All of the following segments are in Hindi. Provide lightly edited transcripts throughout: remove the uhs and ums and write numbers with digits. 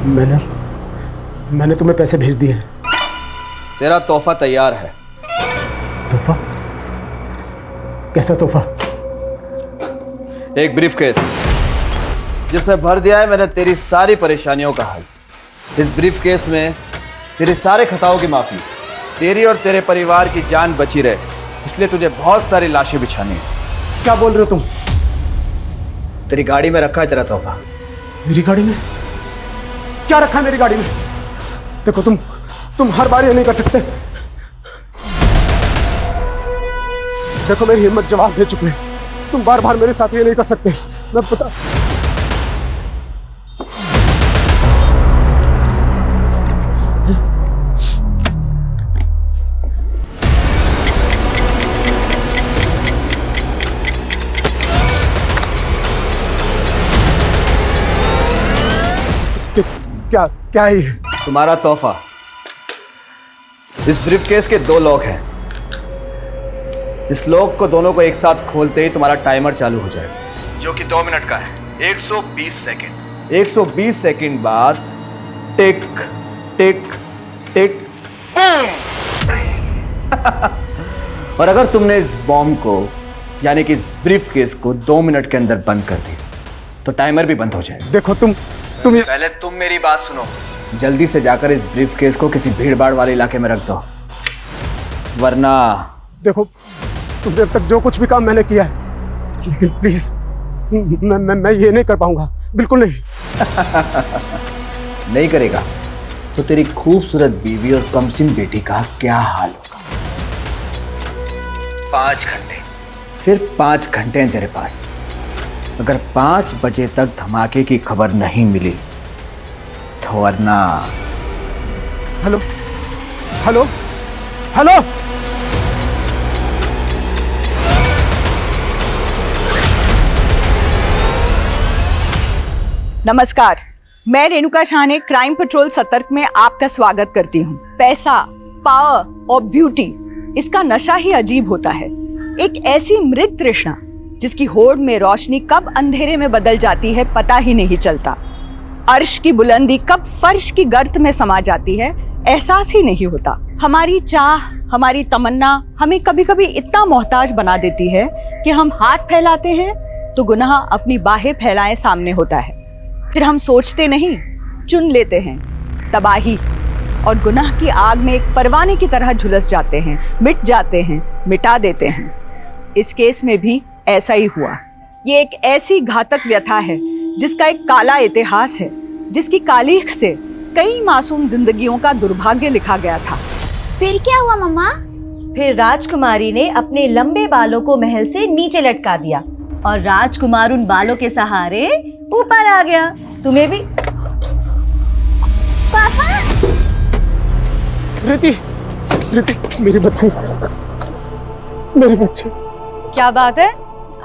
मैंने मैंने तुम्हें पैसे भेज दिए। तेरा तोहफा तैयार है। तोहफा? कैसा तोहफा? एक ब्रीफकेस जिसमें भर दिया है मैंने तेरी सारी परेशानियों का हल। इस ब्रीफकेस में तेरे सारे खताओं की माफी, तेरी और तेरे परिवार की जान बची रहे, इसलिए तुझे बहुत सारी लाशें बिछानी है। क्या बोल रहे हो तुम? तेरी गाड़ी में रखा है तेरा तोहफा। मेरी गाड़ी में? क्या रखा है मेरी गाड़ी में? देखो तुम हर बार ये नहीं कर सकते। देखो मेरी हिम्मत जवाब दे चुके हैं, तुम बार बार मेरे साथ ये नहीं कर सकते। मैं पता क्या क्या है ये? तुम्हारा तोहफा। इस ब्रीफकेस के 2 लॉक हैं। इस लॉक को दोनों को एक साथ खोलते ही तुम्हारा टाइमर चालू हो जाएगा, जो कि 2 मिनट का है। 120 सेकंड। 120 सेकंड बाद टिक टिक टिक। और अगर तुमने इस बॉम्ब को यानी कि इस ब्रीफकेस को 2 मिनट के अंदर बंद कर दिया तो टाइमर भी बंद हो जाएगा। देखो तुम पहले तुम मेरी बात सुनो। जल्दी से जाकर इस ब्रीफकेस को किसी भीड़-भाड़ वाले इलाके में रख दो, वरना देखो तुमने अब तक जो कुछ भी काम मैंने किया है, लेकिन प्लीज मैं ये नहीं कर पाऊंगा, बिल्कुल नहीं। नहीं करेगा तो तेरी खूबसूरत बीवी और कमसिन बेटी का क्या हाल होगा? 5 घंटे, सिर्फ 5 घंटे हैं तेरे पास। अगर 5 बजे तक धमाके की खबर नहीं मिली तो वरना। Hello hello hello. नमस्कार, मैं रेणुका शाह ने क्राइम पेट्रोल सतर्क में आपका स्वागत करती हूँ। पैसा, पावर और ब्यूटी, इसका नशा ही अजीब होता है। एक ऐसी मृग तृष्णा जिसकी होड़ में रोशनी कब अंधेरे में बदल जाती है पता ही नहीं चलता। अर्श की बुलंदी कब फर्श की गर्त में समा जाती है एहसास ही नहीं होता। हमारी चाह, हमारी तमन्ना हमें कभी कभी इतना मोहताज बना देती है कि हम हाथ फैलाते हैं तो गुनाह अपनी बाहें फैलाए सामने होता है। फिर हम सोचते नहीं, चुन लेते हैं तबाही, और गुनाह की आग में एक परवाने की तरह झुलस जाते हैं, मिट जाते हैं, मिटा देते हैं। इस केस में भी ऐसा ही हुआ। ये एक ऐसी घातक व्यथा है जिसका एक काला इतिहास है, जिसकी कालीख से कई मासूम जिंदगियों का दुर्भाग्य लिखा गया था। फिर क्या हुआ मम्मा? फिर राजकुमारी ने अपने लंबे बालों को महल से नीचे लटका दिया और राजकुमार उन बालों के सहारे ऊपर आ गया। तुम्हें भी। पापा! रिति, मेरी बच्ची, मेरी बच्ची। क्या बात है,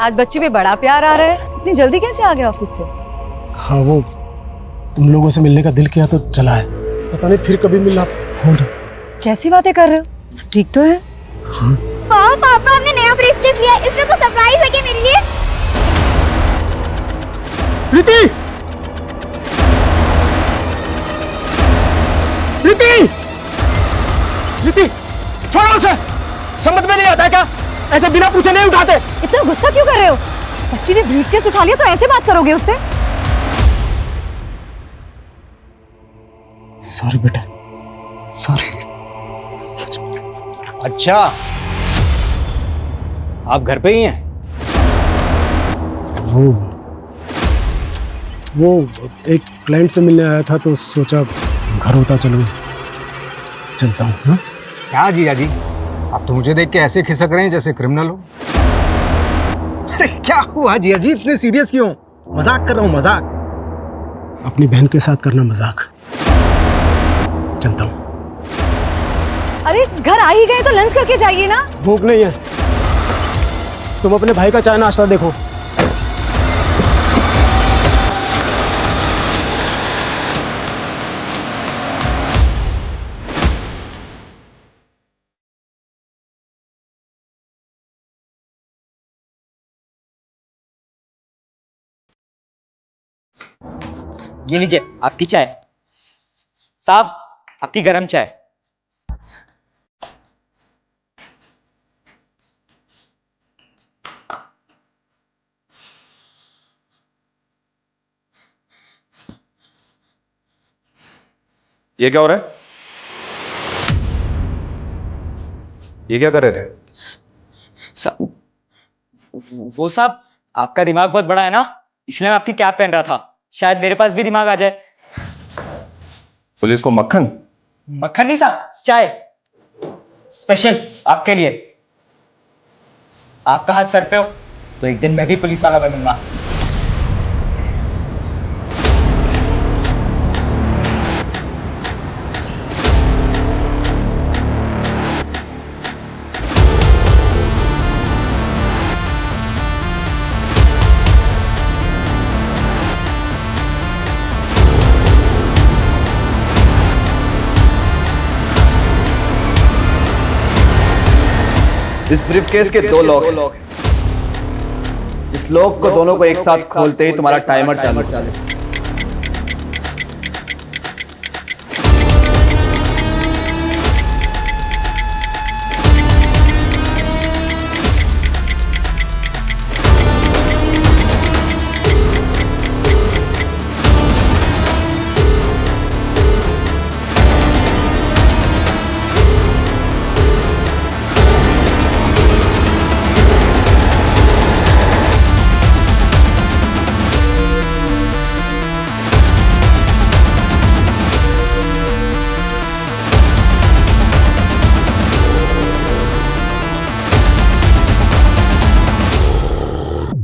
आज बच्चे पे बड़ा प्यार आ रहा है। इतनी जल्दी कैसे आ गया ऑफिस से? हाँ, वो तुम लोगों से मिलने का दिल किया तो चला है, पता नहीं फिर कभी मिलना होगा। कैसी बातें कर रहे हो? सब ठीक तो है? हाँ। पापा हमने नया ब्रीफकेस लिया है, इसमें कुछ सरप्राइज है क्या मेरे लिए? रिति! रिति! रिति! छोड़ो उसे! समझ में नहीं आता है क्या? ऐसे बिना पूछे नहीं उठाते। इतना गुस्सा क्यों कर रहे हो? बच्ची ने ब्रीफकेस उठा लिया तो ऐसे बात करोगे उससे? सॉरी बेटा, सॉरी। अच्छा, आप घर पे ही हैं? वो एक क्लाइंट से मिलने आया था तो सोचा घर होता चलता हूँ। हाँ? क्या जीजा जी, आप तो मुझे देख के ऐसे खिसक रहे हैं जैसे क्रिमिनल हो। अरे क्या हुआ जीजा जी, इतने सीरियस क्यों? मजाक कर रहा हूँ, मजाक। अपनी बहन के साथ करना मजाक। चलता हूँ। अरे घर आ ही गए तो लंच करके जाइए ना। भूख नहीं है, तुम अपने भाई का चाय नाश्ता देखो। ये लीजिए आपकी चाय। साहब आपकी गरम चाय। ये क्या हो रहा है? ये क्या कर रहे थे? वो साहब आपका दिमाग बहुत बड़ा है ना, इसलिए मैं आपकी कैप पहन रहा था, शायद मेरे पास भी दिमाग आ जाए। पुलिस को मक्खन? मक्खन नहीं साहब, चाय स्पेशल आपके लिए। आपका हाथ सर पे हो तो एक दिन मैं भी पुलिस वाला बनूंगा। इस ब्रीफकेस के दो लॉक हैं। इस लॉक को दोनों को एक साथ खोलते ही तुम्हारा टाइमर चालू हो जाएगा।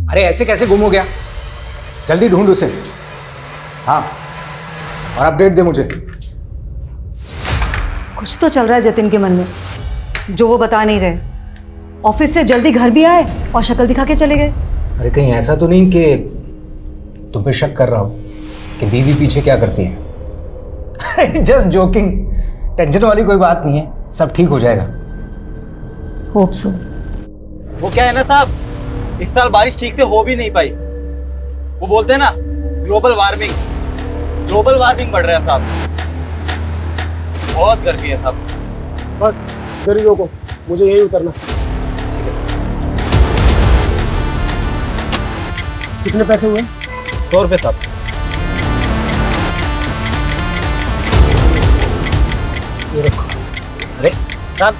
अरे ऐसे कैसे गुम हो गया? जल्दी ढूंढ उसे। हाँ, और अपडेट दे मुझे। कुछ तो चल रहा है जतिन के मन में जो वो बता नहीं रहे। ऑफिस से जल्दी घर भी आए और शक्ल दिखा के चले गए। अरे कहीं ऐसा तो नहीं कि तुम पे शक कर रहा हो कि बीवी पीछे क्या करती है? अरे जस्ट जोकिंग, टेंशन वाली कोई बात नहीं है, सब ठीक हो जाएगा। Hope so. वो क्या है ना साहब, इस साल बारिश ठीक से हो भी नहीं पाई। वो बोलते हैं ना ग्लोबल वार्मिंग बढ़ रहा है साहब, बहुत गर्मी है साहब। बस इधर ही रोको, मुझे यहीं उतरना। कितने पैसे हुए? 100 रुपये साहब। ये रखो। अरे साहब,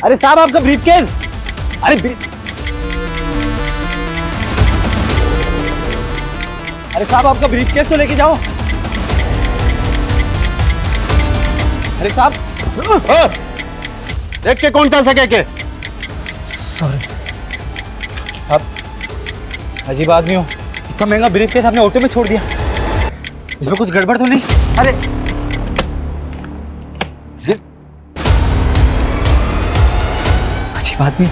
अरे साहब आपका ब्रीफकेस। अरे साहब आपका ब्रीफकेस तो लेके जाओ। अरे साहब, देख के कौन चल सके के? सॉरी साहब अजीब आदमी हो, इतना महंगा ब्रीफकेस आपने ऑटो में छोड़ दिया, इसमें कुछ गड़बड़ तो नहीं? अरे अजीब आदमी।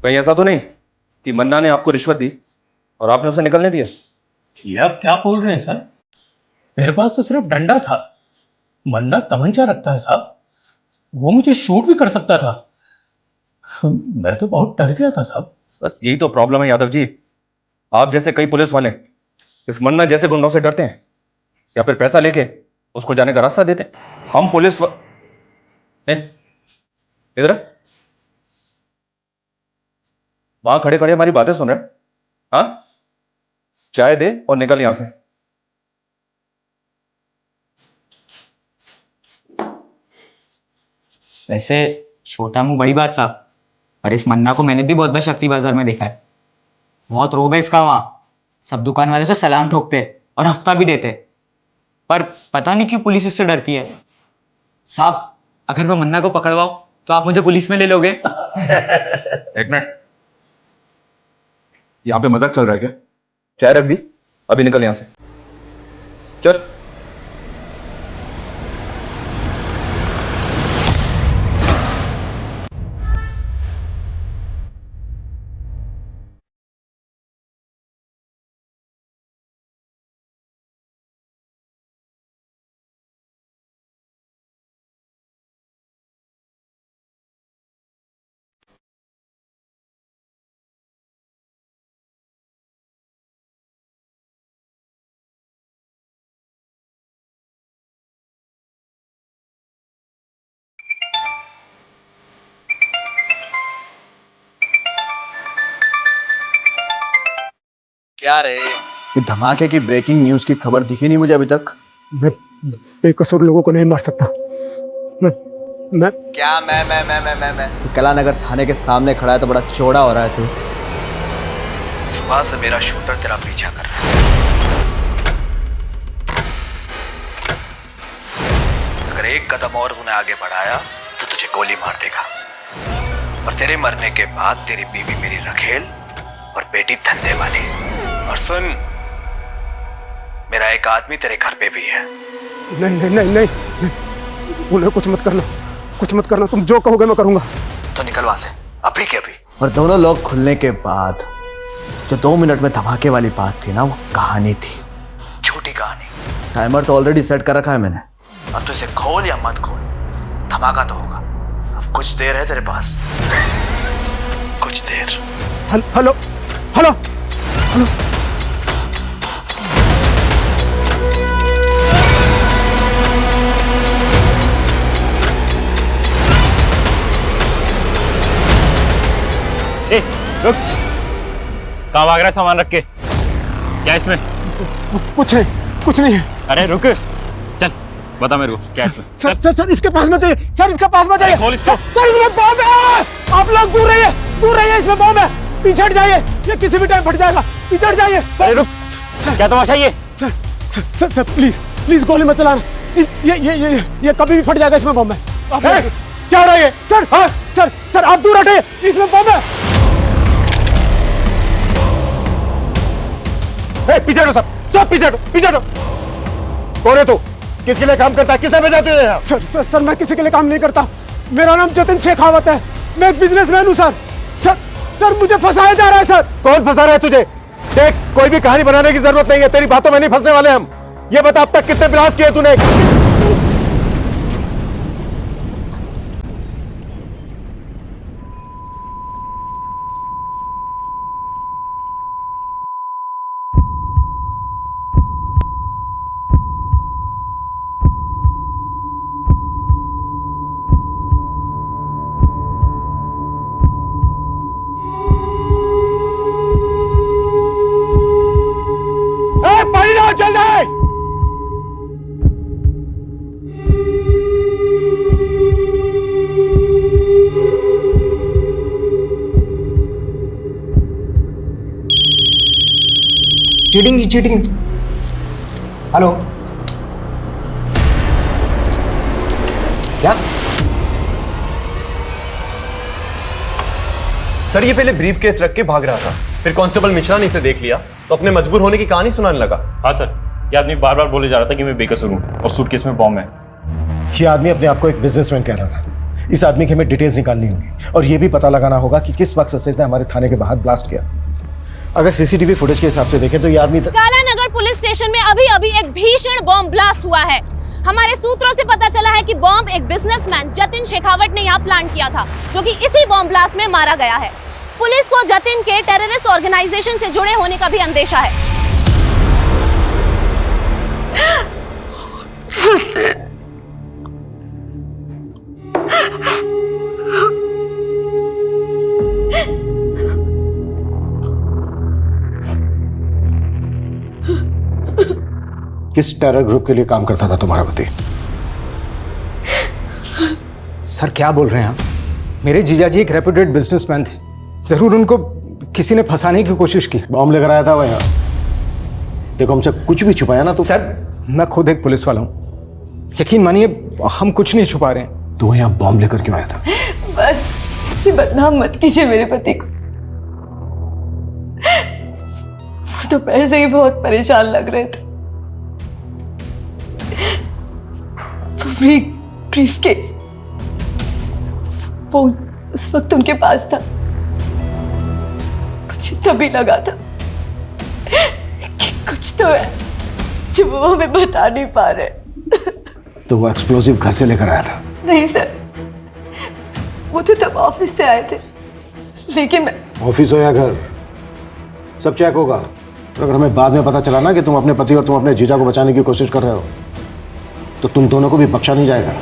कहीं ऐसा तो नहीं कि मन्ना ने आपको रिश्वत दी और आपने उसे निकलने दिया? ये आप क्या बोल रहे हैं सर? मेरे पास तो सिर्फ डंडा था, मन्ना तमंचा रखता है साहब, वो मुझे शूट भी कर सकता था। मैं तो बहुत डर गया था साहब। बस यही तो प्रॉब्लम है यादव जी, आप जैसे कई पुलिस वाले इस मन्ना जैसे गुंडों से डरते हैं या फिर पैसा लेके उसको जाने का रास्ता देते हैं। हम पुलिस इधर वहां खड़े खड़े हमारी बातें सुन रहे हैं? हाँ, चाय दे और निकल यहां से। वैसे छोटा मुंह बड़ी बात साहब, पर इस मन्ना को मैंने भी बहुत बार शक्ति बाजार में देखा है। बहुत रोब है इसका, वहां सब दुकान वाले से सलाम ठोकते और हफ्ता भी देते, पर पता नहीं क्यों पुलिस इससे डरती है। साहब अगर मैं मन्ना को पकड़वाऊं तो आप मुझे पुलिस में ले लोगे? एक मिनट, यहाँ पे मजाक चल रहा है क्या? चाय रख दी? अभी निकल यहां से, चल। क्या रे, ये धमाके की ब्रेकिंग न्यूज की खबर दिखी नहीं मुझे अभी तक। मैं बेकसूर लोगों को नहीं मार सकता। मैं क्या मैं कलानगर थाने के सामने खड़ा है तो बड़ा चौड़ा हो रहा है तू। सुबह से मेरा शूटर तेरा पीछा कर रहा है। अगर एक कदम और तूने आगे बढ़ाया तो तुझे गोली मार देगा, और तेरे मरने के बाद तेरी बीवी मेरी रखेल और बेटी धंधे वाली। और सुन, मेरा एक आदमी तेरे घर पे भी है। नहीं नहीं नहीं नहीं, उन्हें कुछ मत करना, तुम जो कहोगे मैं करूंगा। तो निकल वहां से अभी के अभी। और दोनों लोग खुलने के बाद जो 2 मिनट में धमाके वाली बात थी ना, वो कहानी थी, झूठी कहानी। टाइमर तो ऑलरेडी सेट कर रखा है मैंने। अब तो इसे खोल या मत खोल, धमाका तो होगा। अब कुछ देर है तेरे पास, कुछ देर। Hello hello hello. ए, रुक, कहाँ भाग रहा है सामान रख के? क्या इसमें? कुछ नहीं है। अरे रुक, चल बता मेरे को क्या इसमें। सर इसके पास मत जाइए, सर इसके पास मत जाइए। खोल इसको। सर इसमें बम है, आप लोग दूर रहिए, इसमें बम है, पीछे हट जाइए, ये किसी भी टाइम फट जाएगा, पीछे हट जाइए। अरे रुक, क्या तमाशा ये? सर प्लीज गोली मत चलाना, ये कभी भी फट जाएगा, इसमें बम है। क्या हो रहा है ये? सर आप दूर हटिए, इसमें बम है। पीछे हटो सब पीछे हटो। कौन है तू? किसके लिए काम करता है? किसने भेजा तुझे यहाँ? सर मैं किसी के लिए काम नहीं करता, मेरा नाम जतिन शेखावत है, मैं एक बिजनेसमैन हूँ सर मुझे फंसाया जा रहा है सर। कौन फंसा रहा है तुझे? देख, कोई भी कहानी बनाने की जरूरत नहीं है, तेरी बातों में नहीं फंसने वाले हम। ये बता, अब तक कितने ब्लास्ट किए तूने? चल जाए। चीटिंग। हेलो, क्या? सर ये पहले ब्रीफ केस रख के भाग रहा था, फिर कांस्टेबल मिश्रा ने इसे देख लिया तो अपने मजबूर होने की कहानी सुनाने लगा। हाँ सर, ये आदमी बार बार बोले जा रहा था कि मैं बेकसूर हूँ और सूटकेस में बॉम्ब है। ये आदमी अपने आप को एक बिजनेसमैन कह रहा था। इस आदमी की हमें डिटेल्स निकालनी होगी और ये भी पता लगाना होगा कि किस वक्त से इसने हमारे थाने के बाहर ब्लास्ट किया। अगर सीसीटीवी फुटेज के हिसाब से देखें तो ये आदमी कालानगर पुलिस स्टेशन में अभी एक भीषण बॉम्ब ब्लास्ट हुआ है। हमारे सूत्रों से पता चला है कि बॉम्ब एक बिजनेसमैन जतिन शेखावत ने यहाँ प्लान किया था, जो कि इसी बॉम्ब ब्लास्ट में मारा गया है। पुलिस को जतिन के टेररिस्ट ऑर्गेनाइजेशन से जुड़े होने का भी अंदेशा है। किस टेरर ग्रुप के लिए काम करता था तुम्हारा पति? सर क्या बोल रहे हैं आप? मेरे जीजा जी एक रेप्यूटेड बिजनेसमैन थे, जरूर उनको किसी ने फंसाने की कोशिश की। बॉम्ब लेकर आया था वो यहाँ। देखो, हमसे कुछ भी छुपाया ना तो। सर मैं खुद एक पुलिस वाला हूँ, यकीन मानिए हम कुछ नहीं छुपा रहे हैं। तू यहाँ बॉम्ब लेकर क्यों आया था? बस इसे बदनाम मत कीजिए मेरे पति को, वो वो दोपहर से ही बहुत परेशान लग रहे थे। वो ब्रीफकेस वो उस वक्त उनके पास था। मुझे तभी लगा था कि कुछ तो है जो वो हमें बता नहीं पा रहे। तो वो एक्सप्लोजिव घर से लेकर आया था? नहीं सर, वो तो तब ऑफिस से आए थे, लेकिन मैं ऑफिस हो या घर, सब चेक होगा। और अगर हमें बाद में पता चला ना कि तुम अपने पति और तुम अपने जीजा को बचाने की कोशिश कर रहे हो, तो तुम दोनों को भी बख्शा नहीं जाएगा।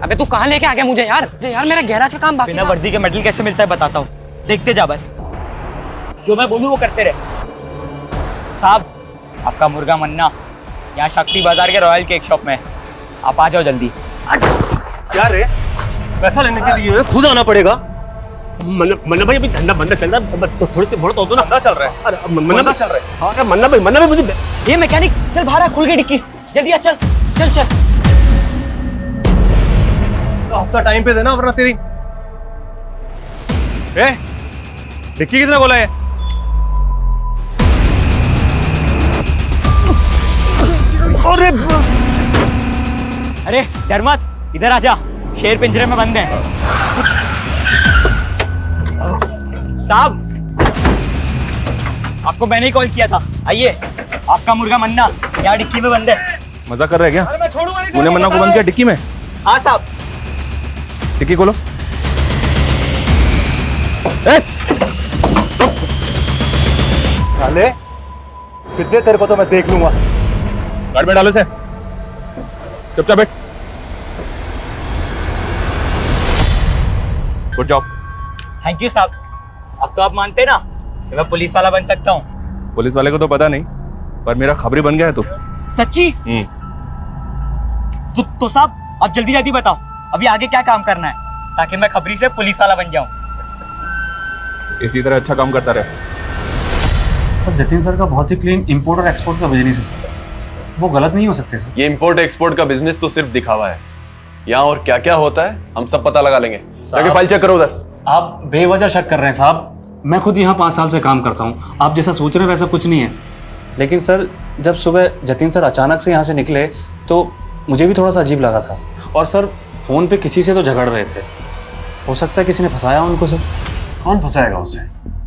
अबे तू कहाँ लेके आ गया मुझे यार? मेरा गैराज का काम बाकी बिना वर्दी के मेडल कैसे मिलता है बताता हूँ, देखते जा बस। जो मैं बोलूँ वो करते रहे। साहब, आपका मुर्गा मन्ना यहाँ शक्ति बाजार के रॉयल केक शॉप में, आप आ जाओ जल्दी। क्या रे, पैसा लेने के लिए खुद आना पड़ेगा? मन्ना भाई अभी धंधा बंदा चल रहा है, तो थोड़ी सी मोड़ तो ना। चल रहा है। अरे मन्ना चल रहा है। हाँ मन्ना भाई मुझे ये मैकेनिक, चल बाहर खुल गई डिक्की, जल्दी आ, चल चल चल। हफ्ता टाइम पे देना वरना तेरी। डिक्की किसने खोला है? अरे डर मत, इधर आजा, शेर पिंजरे में बंद है। साहब, आपको मैंने ही कॉल किया था, आइए। आपका मुर्गा मन्ना यहाँ डिक्की में बंद है। मजा कर रहे हैं क्या? तूने मन्ना को बंद किया डिक्की में? हाँ साहब। डिक्की खोलो। साले, कितने तेरे को तो मैं देख लूंगा। गाड़ी में डालो से, चुपचाप बैठ। Good job. थैंक यू साहब। अब तो आप मानते ना कि मैं पुलिस वाला बन सकता हूँ? पुलिस वाले को तो पता नहीं, पर मेरा खबरी बन गया है तू। सच्ची? तो साहब आप जल्दी जल्दी बताओ, अभी आगे क्या काम करना है ताकि मैं खबरी से पुलिस वाला बन जाऊं। इसी तरह अच्छा काम करता रहे। सर जतिन सर का बहुत ही क्लीन इंपोर्ट और एक्सपोर्ट का बिजनेस है सर, वो गलत नहीं हो सकते सर। ये इंपोर्ट एक्सपोर्ट का बिजनेस तो सिर्फ दिखावा है, यहाँ और क्या क्या होता है हम सब पता लगा लेंगे। जाके फाइल चेक करो उधर। आप बेवजह शक कर रहे हैं साहब, मैं खुद यहाँ 5 साल से काम करता हूँ, आप जैसा सोच रहे हैं वैसा कुछ नहीं है। लेकिन सर जब सुबह जतिन सर अचानक से यहाँ से निकले तो मुझे भी थोड़ा सा अजीब लगा था। और सर फ़ोन पे किसी से तो झगड़ रहे थे, हो सकता है किसी ने फंसाया उनको। सर कौन फंसाएगा उसे?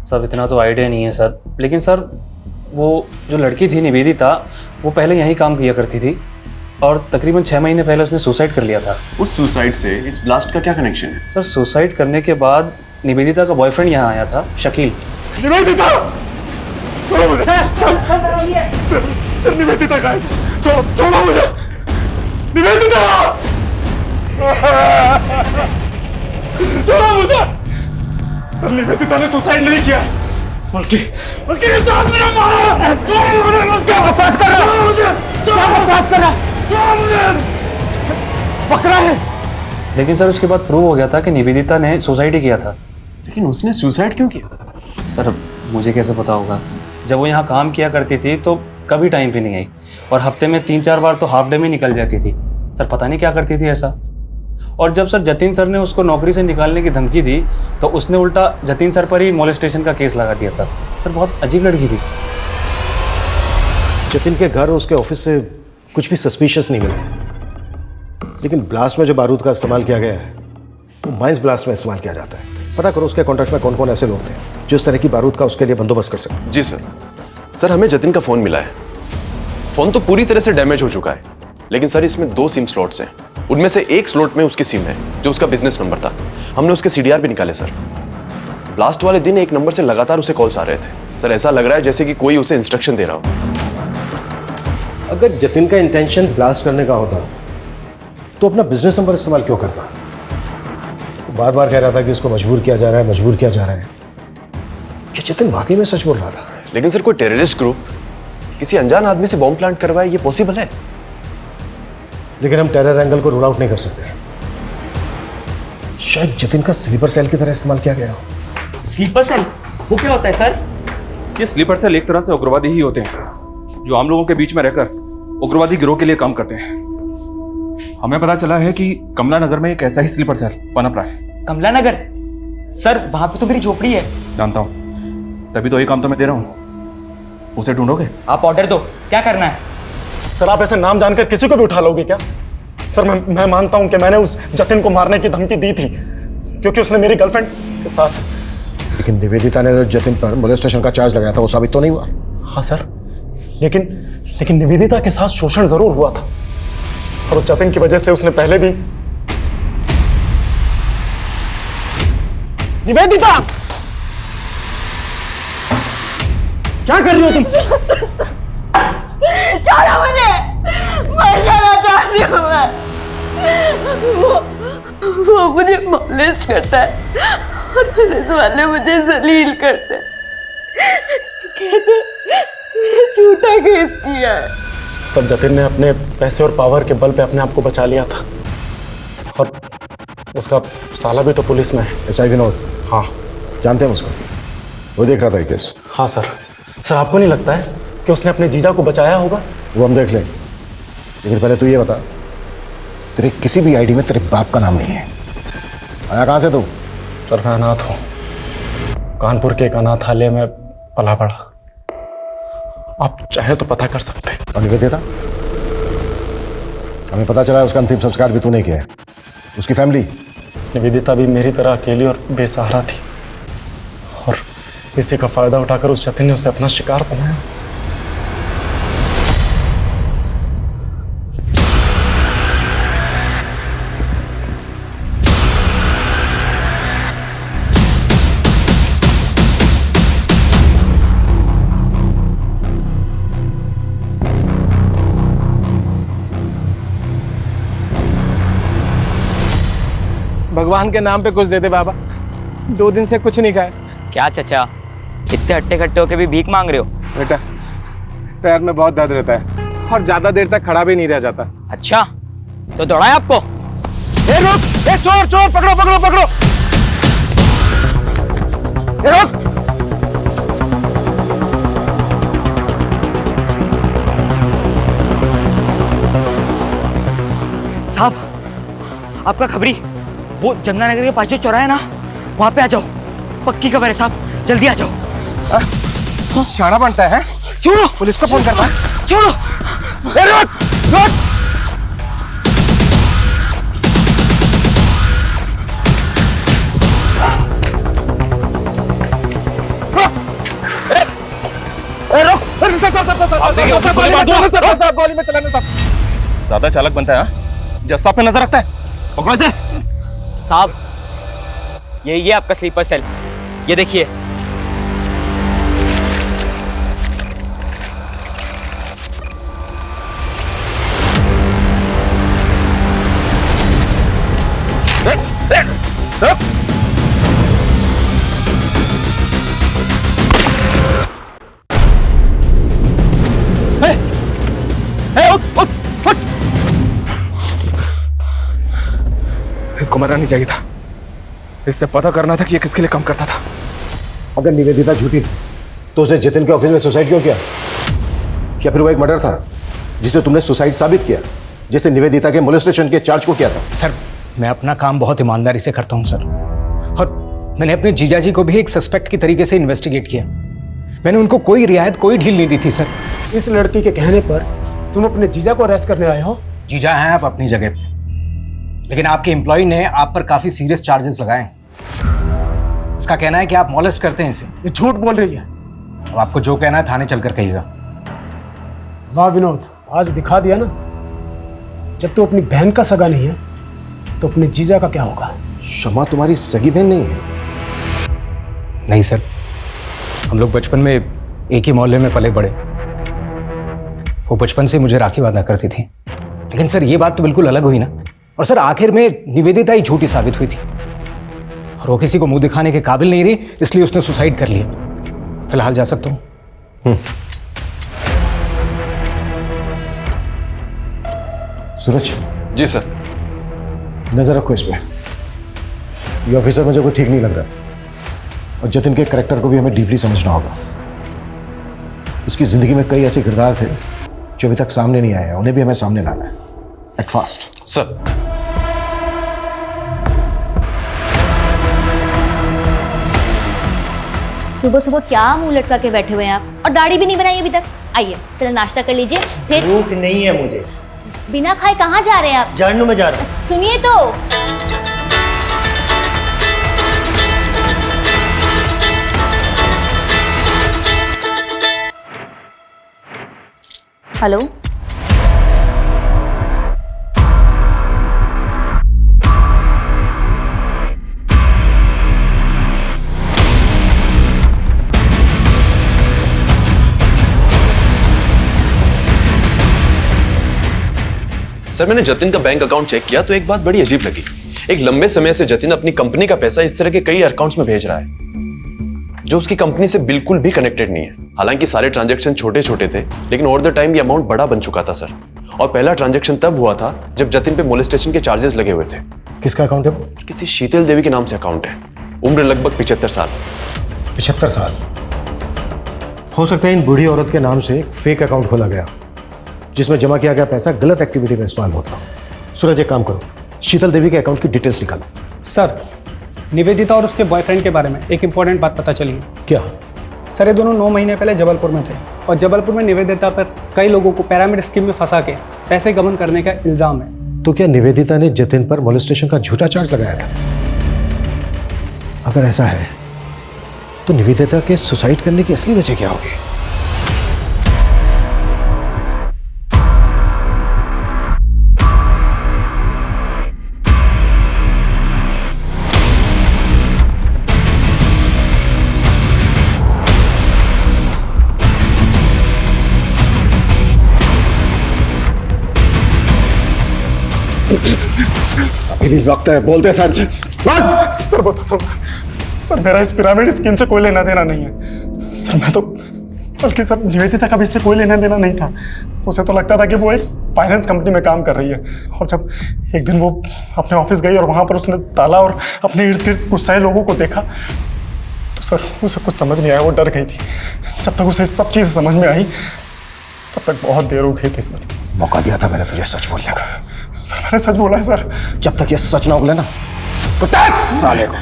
सब इतना तो आइडिया नहीं है सर, लेकिन सर वो जो लड़की थी निवेदिता, वो पहले यहीं काम किया करती थी और तकरीबन 6 महीने पहले उसने सुसाइड कर लिया था। उस सुसाइड से इस ब्लास्ट का क्या कनेक्शन है? सर सुसाइड करने के बाद निवेदिता का बॉयफ्रेंड यहाँ आया था, शकील। निवेदिता! छोड़ो मुझे! सर निवेदिता कहाँ है? छोड़ो मुझे! निवेदिता! छोड़ो मुझे! सर निवेदिता ने सुसाइड नहीं किया, बल्कि इस आदमी ने मारा! बकवास कर रहा है मुझे! बकवास कर रहा है! पकड़ा है। लेकिन सर उसके बाद प्रूव हो गया था कि निवेदिता ने सुसाइड ही किया था। लेकिन उसने सुसाइड क्यों किया? सर मुझे कैसे पता होगा, जब वो यहाँ काम किया करती थी तो कभी टाइम पे नहीं आई और हफ्ते में 3-4 बार तो हाफ डे में निकल जाती थी। सर पता नहीं क्या करती थी ऐसा। और जब सर जतिन सर ने उसको नौकरी से निकालने की धमकी दी तो उसने उल्टा जतिन सर पर ही मोलेस्टेशन का केस लगा दिया था। सर बहुत अजीब लड़की थी। जतिन के घर और उसके ऑफिस से कुछ भी सस्पिशियस नहीं मिला, लेकिन ब्लास्ट में जो बारूद का इस्तेमाल किया गया है वो माइंस ब्लास्ट में इस्तेमाल किया जाता है। पता करो उसके कॉन्ट्रैक्ट में कौन कौन ऐसे लोग थे जो इस तरह की बारूद का उसके लिए बंदोबस्त कर सकते। जी सर हमें जतिन का फोन मिला है। फोन तो पूरी तरह से डैमेज हो चुका है, लेकिन सर इसमें 2 सिम स्लॉट्स हैं। उनमें से एक स्लॉट में उसकी सिम है जो उसका बिजनेस नंबर था। हमने उसके CDR भी निकाले सर। ब्लास्ट वाले दिन एक नंबर से लगातार उसे कॉल्स आ रहे थे। सर ऐसा लग रहा है जैसे कि कोई उसे इंस्ट्रक्शन दे रहा हो। अगर जतिन का इंटेंशन ब्लास्ट करने का होता तो अपना बिजनेस नंबर इस्तेमाल क्यों करता? बार बार कह रहा था कि उसको मजबूर किया जा रहा है, मजबूर किया जा रहा है। क्या जतिन वाकई में सच बोल रहा था? लेकिन सर कोई टेररिस्ट ग्रुप किसी अनजान आदमी से बॉम्ब प्लांट करवाए, ये पॉसिबल है? लेकिन हम टेरर एंगल को रूल आउट नहीं कर सकते। शायद जतिन का स्लीपर सेल की तरह इस्तेमाल किया गया हो। स्लीपर सेल वो क्या होता है सर? ये स्लीपर सेल एक तरह से उग्रवादी ही होते हैं जो आम लोगों के बीच में रहकर उग्रवादी गिरोह के लिए काम करते हैं। हमें पता चला है कि कमला नगर में एक ऐसा ही स्लीपर सेल पनप रहा है। कमला नगर? सर वहां पे तो मेरी झोपड़ी है। जानता हूं, तभी तो ये काम तो मैं दे रहा हूं। उसे ढूंढोगे? आप ऑर्डर दो, क्या करना है? सर आप ऐसे नाम जानकर किसी को भी उठा लोगे क्या? सर मैं मानता हूं कि मैंने उस जतिन को मारने की धमकी दी थी क्योंकि उसने मेरी गर्लफ्रेंड के साथ। लेकिन निवेदिता ने जो जतिन पर मोलेस्टेशन का चार्ज लगाया था वो साबित तो नहीं हुआ। हाँ सर, लेकिन निवेदिता के साथ शोषण जरूर हुआ था और उस जतिन की वजह से उसने पहले भी। निवेदिता, क्या कर रही हो तुम? छोड़ो मुझे, मर जाना चाहती हूँ मैं। वो मुझे मॉलेस्ट करता है और पुलिस वाले मुझे जलील करते हैं, कहते मैंने झूठा केस किया है। सब जतिन ने अपने पैसे और पावर के बल पे अपने आप को बचा लिया था और उसका साला भी तो पुलिस में है। ऐसा ही विनोद? हाँ जानते हैं उसको, वो देख रहा था ये केस। हाँ सर, आपको नहीं लगता है कि उसने अपने जीजा को बचाया होगा? वो हम देख लें, लेकिन पहले तू ये बता, तेरे किसी भी आईडी में तेरे बाप का नाम नहीं है। आया कहाँ से तू? सर मैं अनाथ हूँ, कानपुर के एक अनाथालय में पला पड़ा। आप चाहे तो पता कर सकते हैं। और निवेदिता? हमें पता चला है उसका अंतिम संस्कार भी तूने किया है। उसकी फैमिली? निवेदिता भी मेरी तरह अकेली और बेसहारा थी और इसी का फायदा उठाकर उस जतिन ने उसे अपना शिकार बनाया। भगवान के नाम पे कुछ दे दे बाबा, 2 दिन से कुछ नहीं खाए। क्या चचा, इतने हट्टे खट्टे होके भी भीख मांग रहे हो? बेटा पैर में बहुत दर्द रहता है और ज्यादा देर तक खड़ा भी नहीं रह जाता। अच्छा तो दौड़ाए आपको? ए रुक, ए चोर चोर, पकड़ो पकड़ो पकड़ो। ए रुक। साहब आपका खबरी, वो जमुना नगर के पास जो चौराहा है ना, वहां पे आ जाओ। पक्की खबर है साहब, जल्दी आ जाओ। शाना बनता है? छोड़ो, पुलिस को फोन करता है। छोड़ो। ए रुक, रुक। ज्यादा चालक बनता है, जस्ता पे नजर रखता है। पकड़ो इसे। साहब ये आपका स्लीपर सेल, ये देखिए। इसको मरना नहीं चाहिए था, इससे पता करना था कि ये किसके लिए काम करता था। अगर निवेदिता झूठी थी तो उसने जतिन के ऑफिस में सुसाइड क्यों किया? क्या फिर वो एक मर्डर था जिसे तुमने सुसाइड साबित किया, जैसे निवेदिता के मोलेस्टेशन के चार्ज को किया था? सर मैं अपना काम बहुत ईमानदारी से करता हूं सर, और मैंने अपने जीजाजी को भी एक सस्पेक्ट की तरीके से इन्वेस्टिगेट किया। मैंने उनको कोई रियायत, कोई ढील नहीं दी थी सर। इस लड़की के कहने पर तुम अपने जीजा को अरेस्ट करने आए हो? जीजा हैं आप अपनी जगह पे, लेकिन आपके एम्प्लॉय ने आप पर काफी सीरियस चार्जेस लगाए हैं। इसका कहना है कि आप मॉलेस्ट करते हैं इसे। ये झूठ बोल रही है। अब आपको जो कहना है थाने चलकर कहिएगा। वाह विनोद, आज दिखा दिया ना, जब तू अपनी बहन का सगा नहीं है तो अपने जीजा का क्या होगा? शमा तुम्हारी सगी बहन नहीं है? नहीं सर, हम लोग बचपन में एक ही मोहल्ले में पले बड़े। वो बचपन से मुझे राखी बांधा करती थी। लेकिन सर ये बात तो बिल्कुल अलग हुई ना। और सर आखिर में निवेदिता ही झूठी साबित हुई थी और वो किसी को मुंह दिखाने के काबिल नहीं रही, इसलिए उसने सुसाइड कर लिया। फिलहाल जा सकता हूं? सूरज। जी सर। नजर रखो इस पे। ये ऑफिसर मुझे कोई ठीक नहीं लग रहा और जतिन के कैरेक्टर को भी हमें डीपली समझना होगा। उसकी जिंदगी में कई ऐसे किरदार थे जो अभी तक सामने नहीं आए हैं, उन्हें भी हमें सामने लाना है। Act fast. सर सुबह सुबह क्या मुंह लटका के बैठे हुए हैं आप, और दाढ़ी भी नहीं बनाई अभी तक। आइए पहले नाश्ता कर लीजिए, फिर। भूख नहीं है मुझे। बिना खाए कहाँ जा रहे हैं आप? जानू में जा रहा हूँ। सुनिए तो। हेलो, सर मैंने जतिन का बैंक अकाउंट चेक किया तो एक बात बड़ी अजीब लगी। एक लंबे समय से जतिन अपनी कंपनी का पैसा इस तरह के कई अकाउंट्स में भेज रहा है जो उसकी कंपनी से बिल्कुल भी कनेक्टेड नहीं है। हालांकि सारे ट्रांजैक्शन छोटे छोटे थे, लेकिन ओवर द टाइम ये अमाउंट बड़ा बन चुका था सर। और पहला ट्रांजैक्शन तब हुआ था जब जतिन पे मोलेस्टेशन के चार्जेस लगे हुए थे। किसका अकाउंट है? किसी शीतल देवी के नाम से अकाउंट है। उम्र लगभग 75 साल। 75 साल? हो सकता है इन बूढ़ी औरत के नाम से एक फेक अकाउंट खोला गया जिसमें जमा किया गया पैसा गलत एक्टिविटी में इस्तेमाल होता। सूरज एक काम करो, शीतल देवी के अकाउंट की डिटेल्स निकालो। सर, निवेदिता और उसके बॉयफ्रेंड के बारे में एक इंपॉर्टेंट बात पता चली है। क्या? सर, ये दोनों 9 महीने पहले जबलपुर में थे और जबलपुर में निवेदिता पर कई लोगों को पिरामिड स्कीम में फंसा के पैसे गबन करने का इल्जाम है। तो क्या निवेदिता ने जतिन पर मोलेस्टेशन का झूठा चार्ज लगाया था? अगर ऐसा है तो निवेदिता के सुसाइड करने की असली वजह क्या होगी? अभी वक्त है, बोलते सच। सर बताता हूँ सर, मेरा इस पिरामिड स्कीम से कोई लेना देना नहीं है सर। मैं तो बल्कि सर निवेदिता का भी इससे कोई लेना देना नहीं था। उसे तो लगता था कि वो एक फाइनेंस कंपनी में काम कर रही है। और जब एक दिन वो अपने ऑफिस गई और वहाँ पर उसने ताला और अपने इर्द गिर्द गुस्साए लोगों को देखा तो सर उसे कुछ समझ नहीं आया। वो डर गई थी। जब तक उसे सब चीज़ समझ में आई तब तक बहुत देर हो गई थी सर। मौका दिया था मैंने तुझे सच बोलने का। सर मैंने सच बोला है सर। जब तक ये सच ना उगले ना तो साले को।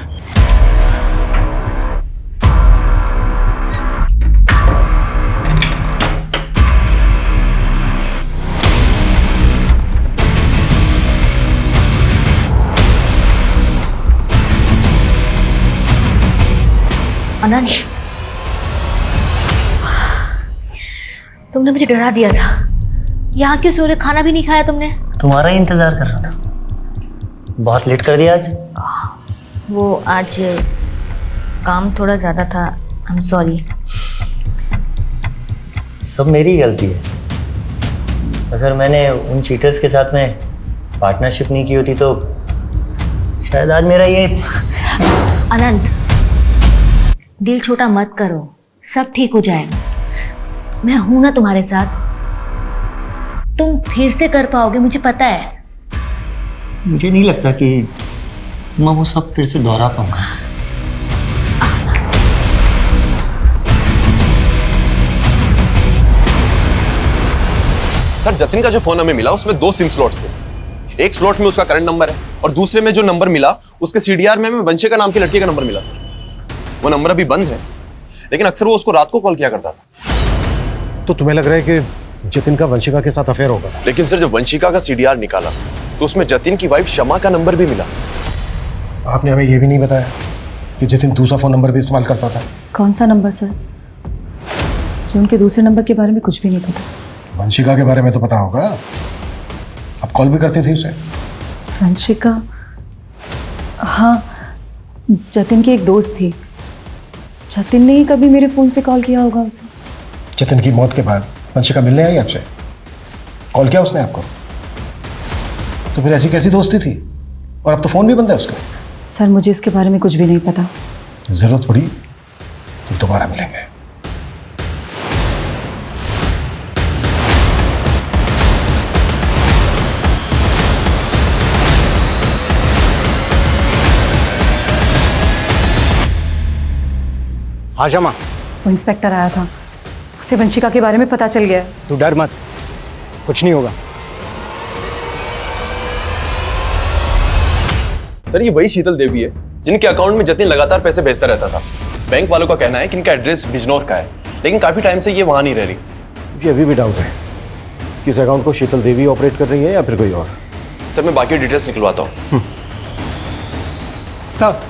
अनंत, तुमने मुझे डरा दिया था। यहाँ क्यों सो रहे? खाना भी नहीं खाया तुमने? तुम्हारा ही इंतजार कर रहा था। बहुत लेट कर दिया आज। वो आज काम थोड़ा ज़्यादा था। I am sorry. सब मेरी गलती है। अगर मैंने उन चीटर्स के साथ में पार्टनरशिप नहीं की होती तो शायद आज मेरा ये। अनंत, दिल छोटा मत करो, सब ठीक हो जाएगा। मैं हूं ना तुम्हारे साथ। तुम फिर से कर पाओगे, मुझे पता है। मुझे नहीं लगता कि मैं वो सब फिर से दोहरा पाऊंगा। सर जतिन का जो फोन हमें मिला उसमें 2 सिम स्लॉट्स थे। एक स्लॉट में उसका करंट नंबर है और दूसरे में जो नंबर मिला उसके सीडीआर में हमें वंशिका नाम की लड़की का नंबर मिला सर। वो नंबर अभी बंद है, लेकिन अक्सर वो उसको रात को कॉल किया करता था। तो तुम्हें लग रहा है कि जतिन का वंशिका के साथ अफेयर होगा? लेकिन सर जब वंशिका का सीडीआर निकाला तो उसमें जतिन की वाइफ शमा का नंबर भी मिला। आपने हमें यह भी नहीं बताया कि जतिन दूसरा फोन नंबर भी इस्तेमाल करता था। कौन सा नंबर सर? जो उनके दूसरे नंबर के बारे में कुछ भी नहीं पता। वंशिका के बारे में तो पता होगा, आप कॉल भी करती थी उसे। वंशिका? हाँ, जतिन की एक दोस्त थी। जतिन ने ही कभी मेरे फ़ोन से कॉल किया होगा उसे। जतिन की मौत के बाद वंशिका मिलने आई आपसे? कॉल किया उसने आपको? तो फिर ऐसी कैसी दोस्ती थी? और अब तो फ़ोन भी बंद है उसका। सर मुझे इसके बारे में कुछ भी नहीं पता। ज़रूरत पड़ी तो दोबारा मिलेंगे। हाँ शमा, वो इंस्पेक्टर आया था, उसे वंशिका के बारे में पता चल गया। तू डर मत, कुछ नहीं होगा। सर ये वही शीतल देवी है जिनके अकाउंट में जतिन लगातार पैसे भेजता रहता था। बैंक वालों का कहना है कि इनका एड्रेस बिजनौर का है, लेकिन काफी टाइम से ये वहां नहीं रह रही। मुझे अभी भी डाउट है कि इस अकाउंट को शीतल देवी ऑपरेट कर रही है या फिर कोई और। सर मैं बाकी डिटेल्स निकलवाता हूँ। सर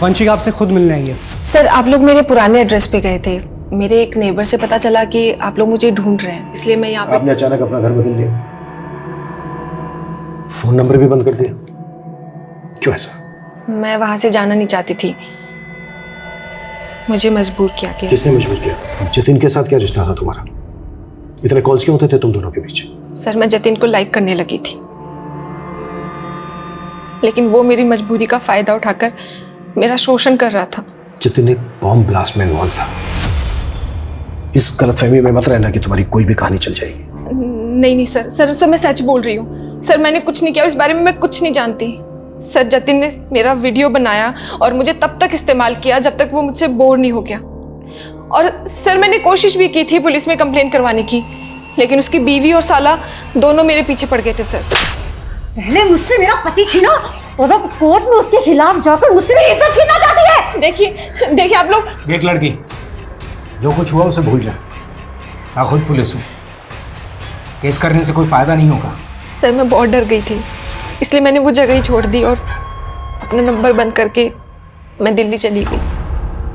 वंशिका आपसे खुद मिलने आई है। सर आप लोग मेरे पुराने एड्रेस पे गए थे। मेरे एक नेबर से पता चला कि आप लोग मुझे ढूंढ रहे हैं, इसलिए मैं यहाँ पे। आपने अचानक अपना घर बदल लिया, फोन नंबर भी बंद कर दिया, क्यों ऐसा? मैं वहां से जाना नहीं चाहती थी, मुझे मजबूर किया गया। किसने मजबूर किया? जतिन के साथ क्या रिश्ता था तुम्हारा? इतने कॉल्स क्यों होते थे तुम दोनों के बीच? सर मैं जतिन को लाइक करने लगी थी, लेकिन वो मेरी मजबूरी का फायदा उठाकर मेरा शोषण कर रहा था। जतिन एक बॉम्ब ब्लास्ट में इन्वॉल्व था। इस गलतफहमी में मत रहना कि तुम्हारी कोई भी कहानी चल जाएगी। नहीं सर मैं सच बोल रही हूँ। सर मैंने कुछ नहीं किया, इस बारे में मैं कुछ नहीं जानती। सर जतिन ने मेरा वीडियो बनाया और मुझे तब तक इस्तेमाल किया जब तक वो मुझसे बोर नहीं हो गया। और सर मैंने कोशिश भी की थी पुलिस में कंप्लेंट करवाने की, लेकिन उसकी बीवी और साला दोनों मेरे पीछे पड़ गए थे। सर पहले मुझसे मेरा पति छीना और अब कोर्ट में उसके खिलाफ जाकर मुझसे मेरी इज्जत छीनना चाहती है। देखिए आप लोग। देख लड़की, जो कुछ हुआ उसे भूल जा। मैं खुद पुलिस हूँ, केस करने से कोई फायदा नहीं होगा। सर मैं बहुत डर गई थी, इसलिए मैंने वो जगह ही छोड़ दी और अपना नंबर बंद करके मैं दिल्ली चली गई।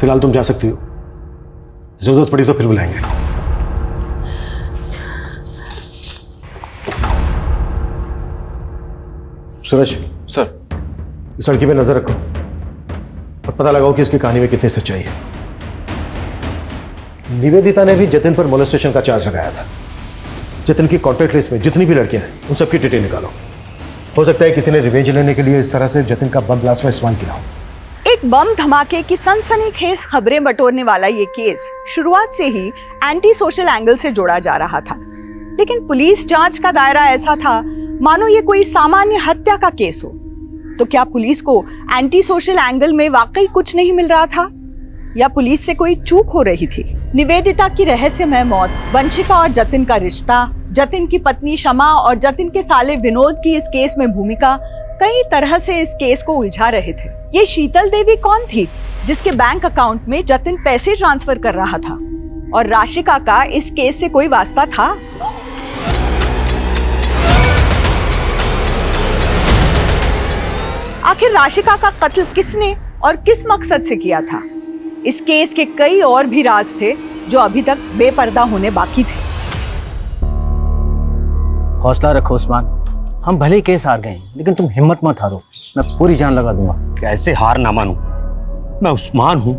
फिलहाल तुम जा सकती हो, जरूरत पड़ी तो फिर बुलाएंगे। सूरज सर, इस लड़की पे नजर रखो और पता लगाओ कि इसकी कहानी में कितनी सच्चाई है। निवेदिता ने भी जतिन पर मोलेस्टेशन का चार्ज लगाया था। जतिन की कॉन्टैक्ट लिस्ट में जितनी भी लड़कियां हैं उन सबकी डिटेल निकालो। हो सकता है किसी ने रिवेंज लेने के लिए इस तरह से जतिन का बम ब्लास्ट में इस्तेमाल किया हो। एक बम धमाके की सनसनीखेज खबरें बटोरने वाला ये केस शुरुआत से ही एंटी सोशल एंगल से जोड़ा जा रहा था, लेकिन पुलिस जांच का दायरा ऐसा था मानो ये कोई सामान्य हत्या का केस हो। तो क्या पुलिस को एंटी सोशल एंगल में वाकई कुछ नहीं मिल रहा था, या पुलिस से कोई चूक हो रही थी? निवेदिता की रहस्यमय मौत, वंशिका और जतिन का रिश्ता, जतिन की पत्नी शमा और जतिन के साले विनोद की इस केस में भूमिका कई तरह से इस केस को उलझा रहे थे। ये शीतल देवी कौन थी जिसके बैंक अकाउंट में जतिन पैसे ट्रांसफर कर रहा था, और राशिका का इस केस से कोई वास्ता था? आखिर राशिका का कत्ल किसने और किस मकसद से किया था? इस केस के कई और भी राज थे जो अभी तक बेपर्दा होने बाकी थे। हौसला रखो उस्मान, हम भले ही केस हार गए लेकिन तुम हिम्मत मत हारो, मैं पूरी जान लगा दूंगा। कैसे हार ना मानूं? मैं उस्मान हूं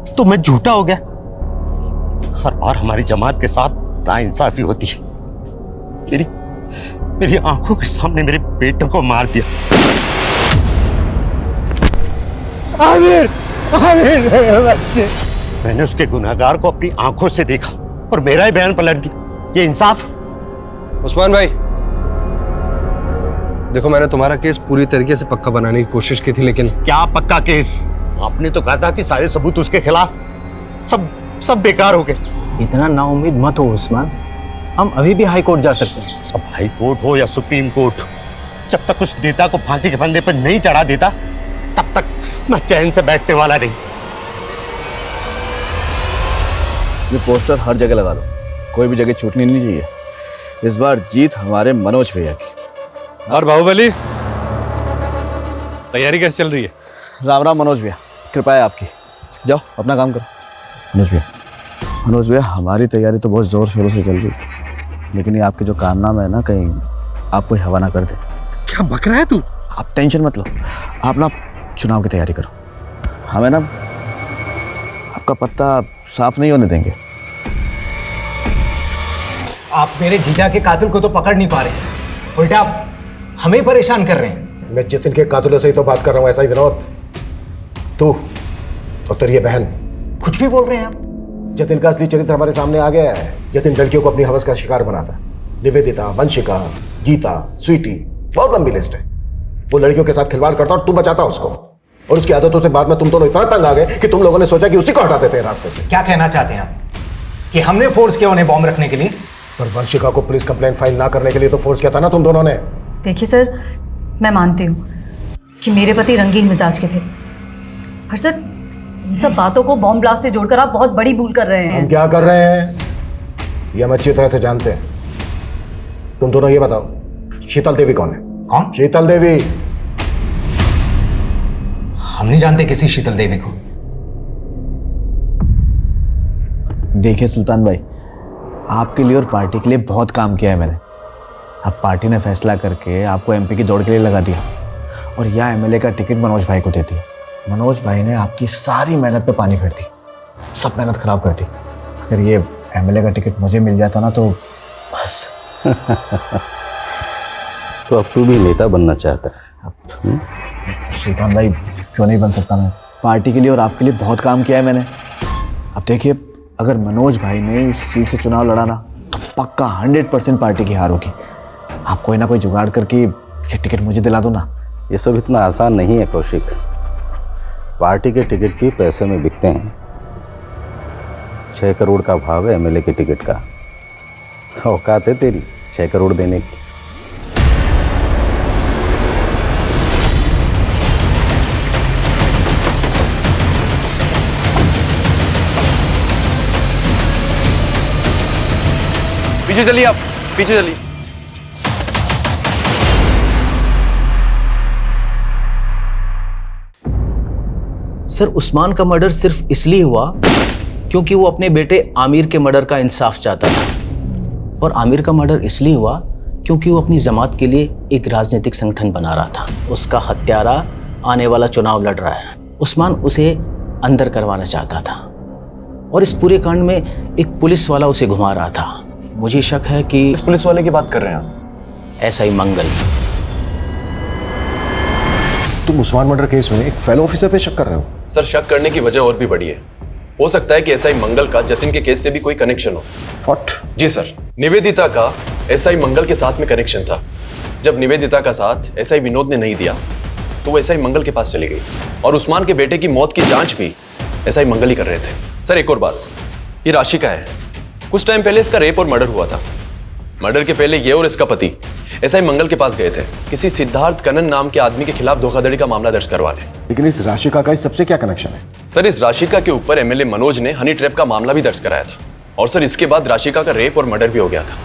तो मैं झूठा हो गया? हर बार हमारी जमात के साथ नाइंसाफी होती है। मेरी आंखों के सामने मेरे बेटों को मार दिया। आमिर, मैंने उसके गुनहगार को अपनी आंखों से देखा और मेरा ही बयान पलट दिया। ये इंसाफ? उस्मान भाई देखो, मैंने तुम्हारा केस पूरी तरीके से पक्का बनाने की कोशिश की थी, लेकिन क्या पक्का केस? आपने तो कहा था कि सारे सबूत उसके खिलाफ, सब बेकार हो गए। इतना नाउम्मीद मत हो उस्मान, हम अभी भी हाई कोर्ट जा सकते हैं। अब हाई कोर्ट हो या सुप्रीम कोर्ट, जब तक उस नेता को फांसी के फंदे पर नहीं चढ़ा देता तब तक मैं चैन से बैठने वाला नहीं। ये पोस्टर हर जगह लगा दो, कोई भी जगह छूटनी नहीं चाहिए। इस बार जीत हमारे मनोज भैया की। और बाहुबली, तैयारी कैसे चल रही है? राम राम मनोज भैया, कृपा है आपकी। जाओ अपना काम करो। मनोज भैया हमारी तैयारी तो बहुत जोर शोरों से चल रही है, लेकिन ये आपके जो कारनामे है ना, कहीं आप कोई हवा ना कर दे। क्या बक रहा है तू? आप टेंशन मत लो, आप ना चुनाव की तैयारी करो। हमें ना आपका पत्ता साफ नहीं होने देंगे। आप मेरे जीजा के कातिल को तो पकड़ नहीं पा रहे, उल्टा आप हमें परेशान कर रहे हैं। मैं जतिन के कातिलों से ही तो बात कर रहा हूँ, ऐसा ही विनोद। तू और तेरी बहन कुछ भी बोल रहे हैं आप। जतिन का असली चरित्र हमारे सामने आ गया है। जतिन लड़कियों को अपनी हवस का शिकार बनाता। निवेदिता, वंशिका, गीता, स्वीटी, बहुत लंबी लिस्ट है। वो लड़कियों के साथ खिलवाड़ करता और तू बचाता उसको, और उसकी आदतों से बाद में तुम दोनों इतना तंग आ गए कि तुम लोगों ने सोचा कि उसी को हटा देते हैं रास्ते से। क्या कहना चाहते हैं आप कि हमने फोर्स किया उन्हें बॉम्ब रखने के लिए? पर वंशिका को पुलिस कंप्लेंट फाइल ना करने के लिए तो फोर्स किया था ना तुम दोनों ने। देखिए सर, मैं मानती हूँ कि मेरे पति रंगीन मिजाज के थे, पर सर इन सब बातों को बॉम्ब ब्लास्ट से जोड़कर आप बहुत बड़ी भूल कर रहे हैं। हम क्या कर रहे हैं ये हम अच्छी तरह से जानते हैं। तुम दोनों ये बताओ, शीतल देवी कौन है? कौन? शीतल देवी। हम नहीं जानते किसी शीतल देवी को। देखिए सुल्तान भाई, आपके लिए और पार्टी के लिए बहुत काम किया है मैंने। अब पार्टी ने फैसला करके आपको एमपी की दौड़ के लिए लगा दिया और यह एमएलए का टिकट मनोज भाई को दे दिया। मनोज भाई ने आपकी सारी मेहनत पे पानी फेर दी, सब मेहनत खराब कर दी। अगर ये एमएलए का टिकट मुझे मिल जाता ना तो बस। तो अब तू भी नेता बनना चाहता है? सुल्तान भाई क्यों नहीं बन सकता मैं? पार्टी के लिए और आपके लिए बहुत काम किया है मैंने। अब देखिए, अगर मनोज भाई ने इस सीट से चुनाव लड़ा ना तो पक्का 100% पार्टी की हार होगी। आप कोई ना कोई जुगाड़ करके ये टिकट मुझे दिला दो ना। ये सब इतना आसान नहीं है कौशिक। पार्टी के टिकट भी पैसे में बिकते हैं। 6 करोड़ का भाव है एमएलए के टिकट का। औकात है तेरी 6 करोड़ देने की? पीछे चलिए आप, पीछे चलिए। सर, उस्मान का मर्डर सिर्फ इसलिए हुआ क्योंकि वो अपने बेटे आमिर के मर्डर का इंसाफ चाहता था, और आमिर का मर्डर इसलिए हुआ क्योंकि वो अपनी जमात के लिए एक राजनीतिक संगठन बना रहा था। उसका हत्यारा आने वाला चुनाव लड़ रहा है। उस्मान उसे अंदर करवाना चाहता था और इस पूरे कांड में एक पुलिस वाला उसे घुमा रहा था। मुझे शक है कि इस पुलिस वाले की बात कर रहे हैं आप? एसआई मंगल। तुम उस्मान मर्डर केस में एक फेलो ऑफिसर पे शक कर रहे हो? सर, शक करने की वजह और भी बड़ी है। हो सकता है कि एसआई मंगल का जतिन के केस से भी कोई कनेक्शन हो। व्हाट? जी सर, निवेदिता का एसआई मंगल के साथ में कनेक्शन था। जब निवेदिता का साथ एसआई विनोद ने नहीं दिया तो वो एसआई मंगल के पास चली गई और उस्मान के बेटे की मौत की जांच भी एसआई मंगल ही कर रहे थे। सर, एक और बात, ये राशि का है। कुछ टाइम पहले इसका रेप और मर्डर हुआ था। मर्डर के पहले ये और इसका पति एसआई मंगल के पास गए थे किसी सिद्धार्थ कनन नाम के आदमी के खिलाफ धोखाधड़ी का मामला दर्ज करवाने। लेकिन इस राशिका का इस सबसे क्या कनेक्शन है? सर, इस राशिका के ऊपर एमएलए मनोज ने हनी ट्रैप का मामला भी दर्ज कराया था और सर इसके बाद राशिका का रेप और मर्डर भी हो गया था।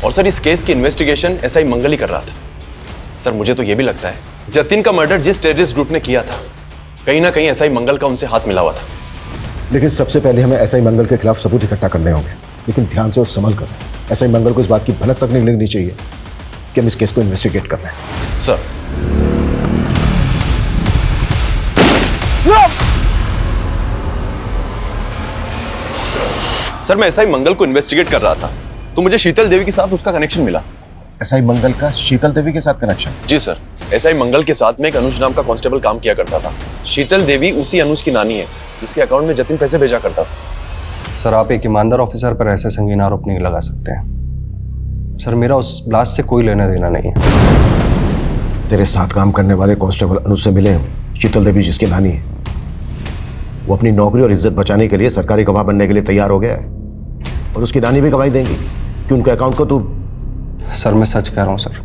और सर इस केस की इन्वेस्टिगेशन एसआई मंगल ही कर रहा था। सर, मुझे तो यह भी लगता है जतिन का मर्डर जिस टेररिस्ट ग्रुप ने किया था कहीं ना कहीं एसआई मंगल का उनसे हाथ मिला हुआ था। लेकिन सबसे पहले हमें एसआई मंगल के खिलाफ सबूत इकट्ठा करने होंगे, लेकिन ध्यान से और संभल कर। एसआई मंगल को इस बात की भनक तक नहीं लगनी चाहिए कि हम इस केस को इन्वेस्टिगेट कर रहे हैं। सर, सर मैं एसआई मंगल को इन्वेस्टिगेट कर रहा था तो मुझे शीतल देवी के साथ उसका कनेक्शन मिला। एसआई मंगल का शीतल देवी के साथ कनेक्शन? जी सर, एसआई मंगल के साथ में एक अनुज नाम का कांस्टेबल काम किया करता था। शीतल देवी उसी अनुज की नानी है जिसके अकाउंट में जतिन पैसे भेजा करता था। सर, आप एक ईमानदार ऑफिसर पर ऐसे संगीन आरोप नहीं लगा सकते हैं। सर, मेरा उस ब्लास्ट से कोई लेना देना नहीं है। तेरे साथ काम करने वाले कांस्टेबल अनुज से मिले हैं, शीतल देवी जिसकी नानी है। वो अपनी नौकरी और इज्जत बचाने के लिए सरकारी गवाह बनने के लिए तैयार हो गया है और उसकी नानी भी गवाही देंगी कि उनके अकाउंट को तू। सर, मैं सच कह रहा हूँ सर,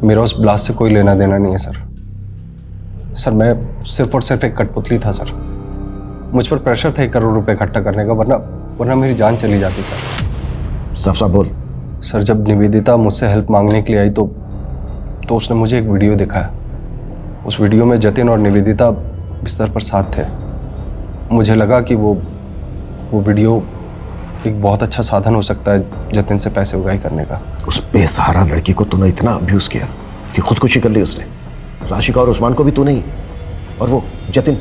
मेरा उस ब्लास्ट से कोई लेना देना नहीं है सर। सर, मैं सिर्फ और सिर्फ एक कठपुतली था सर। मुझ पर प्रेशर था 1 करोड़ रुपए इकट्ठा करने का, वरना मेरी जान चली जाती सर। साफ साफ बोल। सर, जब निवेदिता मुझसे हेल्प मांगने के लिए आई तो उसने मुझे एक वीडियो दिखाया। उस वीडियो में जतिन और निवेदिता बिस्तर पर साथ थे। मुझे लगा कि वो वीडियो एक बहुत अच्छा साधन हो सकता है जतिन से पैसे उगाही करने का। उस बेसहारा लड़की को तूने इतना अब्यूज किया कि खुदकुशी कर ली उसने। राशिका और उस्मान को भी तू नहीं, और वो जतिन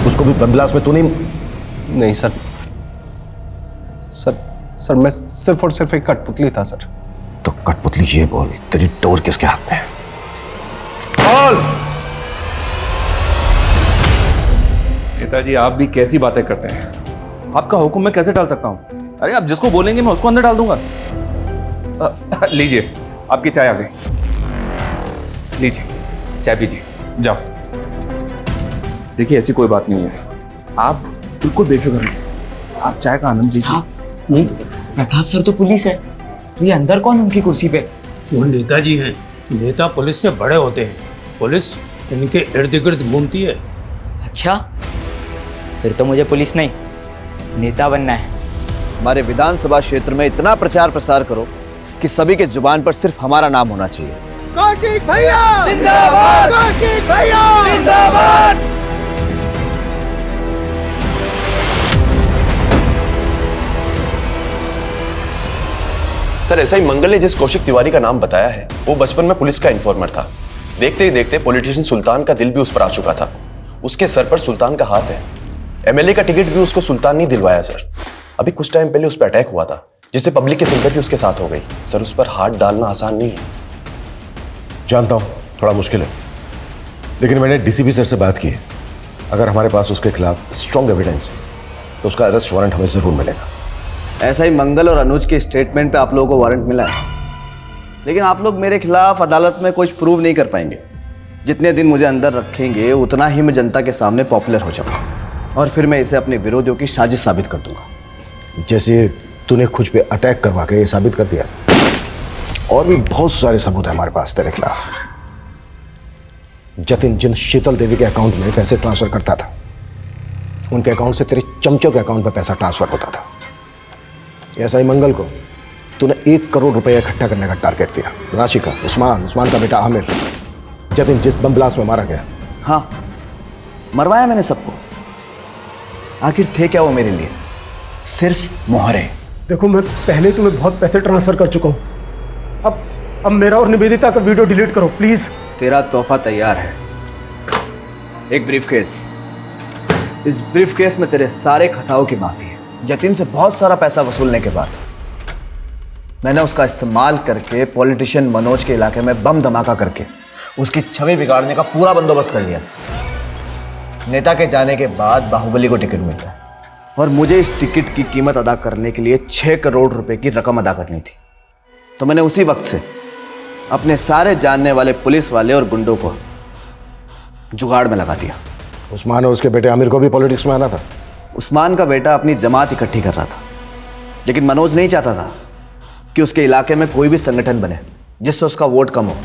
उसको भी बमब्लास्ट में तू नहीं। नहीं सर, सर मैं सिर्फ और सिर्फ एक कठपुतली था सर। तो कठपुतली ये बोल, तेरी डोर किसके हाथ में है? बोल। पिताजी, आप भी कैसी बातें करते हैं? आपका हुक्म मैं कैसे टाल सकता हूं? अरे आप जिसको बोलेंगे मैं उसको अंदर डाल दूंगा। लीजिए, आपकी चाय आ गई। लीजिए, चाय पीजिए, जाओ। देखिए, ऐसी कोई बात नहीं है, आप बिल्कुल बेफिक्र रहिए। आप चाय का आनंद लीजिए। प्रताप सर तो पुलिस है, तो ये अंदर कौन उनकी कुर्सी पे? वो नेताजी हैं। नेता पुलिस से बड़े होते हैं, पुलिस इनके इर्द गिर्द घूमती है। अच्छा, फिर तो मुझे पुलिस नहीं नेता बनना है। हमारे विधानसभा क्षेत्र में इतना प्रचार प्रसार करो कि सभी के जुबान पर सिर्फ हमारा नाम होना चाहिए। कौशिक भैया जिंदाबाद, कौशिक भैया जिंदाबाद। सर, ऐसा ही मंगल ने जिस कौशिक तिवारी का नाम बताया है वो बचपन में पुलिस का इन्फॉर्मर था। देखते ही देखते पॉलिटिशियन सुल्तान का दिल भी उस पर आ चुका था। उसके सर पर सुल्तान का हाथ है। एमएलए का टिकट भी उसको सुल्तान नहीं दिलवाया सर। अभी कुछ टाइम पहले उस पर अटैक हुआ था जिससे पब्लिक की सिंपैथी उसके साथ हो गई। सर, उस पर हाथ डालना आसान नहीं है। जानता हूं थोड़ा मुश्किल है, लेकिन मैंने डीसीपी सर से बात की है। अगर हमारे पास उसके खिलाफ स्ट्रॉन्ग एविडेंस है तो उसका अरेस्ट वारंट हमें जरूर मिलेगा। ऐसा ही मंगल और अनुज के स्टेटमेंट पे आप लोगों को वारंट मिला है, लेकिन आप लोग मेरे खिलाफ अदालत में कुछ प्रूव नहीं कर पाएंगे। जितने दिन मुझे अंदर रखेंगे उतना ही मैं जनता के सामने पॉपुलर हो जाऊंगा और फिर मैं इसे अपने विरोधियों की साजिश साबित कर दूंगा। जैसे तूने खुद पे अटैक करवा के ये साबित कर दिया, और भी बहुत सारे सबूत है हमारे पास तेरे खिलाफ। जतिन जिन शीतल देवी के अकाउंट में पैसे ट्रांसफर करता था, उनके अकाउंट से तेरे चमचों के अकाउंट पर पैसा ट्रांसफर होता था। ऐसा ही मंगल को तूने 1 करोड़ रुपए इकट्ठा करने का टारगेट दिया। राशि का उस्मान का बेटा आमिर, जतिन जिस बम ब्लास्ट में मारा गया। हाँ, मरवाया मैंने सबको। आखिर थे क्या वो मेरे लिए? सिर्फ मोहरे। देखो, मैं पहले तुम्हें बहुत पैसे ट्रांसफर कर चुका हूँ। अब मेरा और निवेदिता का वीडियो डिलीट करो प्लीज। तेरा तोहफा तैयार है, एक ब्रीफकेस। इस ब्रीफकेस में तेरे सारे खताओं की माफी है। जतिन से बहुत सारा पैसा वसूलने के बाद मैंने उसका इस्तेमाल करके पॉलिटिशियन मनोज के इलाके में बम धमाका करके उसकी छवि बिगाड़ने का पूरा बंदोबस्त कर लिया था। नेता के जाने के बाद बाहुबली को टिकट मिलता है और मुझे इस टिकट की कीमत अदा करने के लिए 6 करोड़ रुपए की रकम अदा करनी थी। तो मैंने उसी वक्त से अपने सारे जानने वाले पुलिस वाले और गुंडों को जुगाड़ में लगा दिया। उस्मान और उसके बेटे आमिर को भी पॉलिटिक्स में आना था। उस्मान का बेटा अपनी जमात इकट्ठी कर रहा था, लेकिन मनोज नहीं चाहता था कि उसके इलाके में कोई भी संगठन बने जिससे उसका वोट कम हो।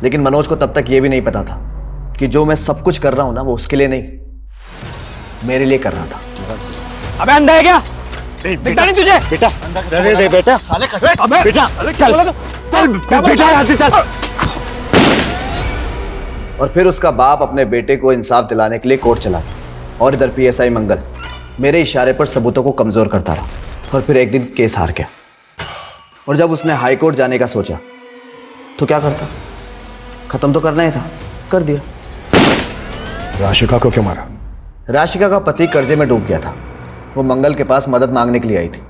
लेकिन मनोज को तब तक यह भी नहीं पता था कि जो मैं सब कुछ कर रहा हूं ना, वो उसके लिए नहीं, मेरे लिए कर रहा था। अबे अंधा है क्या? दिखता नहीं तुझे? बेटा दे बेटा, साले अबे बेटा चल बेटा यहाँ से चल। और फिर उसका बाप अपने बेटे को इंसाफ दिलाने के लिए कोर्ट चला और इधर पीएसआई मंगल मेरे इशारे पर सबूतों को कमजोर करता रहा और फिर एक दिन केस हार गया। और जब उसने हाई कोर्ट जाने का सोचा तो क्या करता? खत्म तो करना ही था, कर दिया। राशिका को क्यों मारा? राशिका का पति कर्जे में डूब गया था। वो मंगल के पास मदद मांगने के लिए आई थी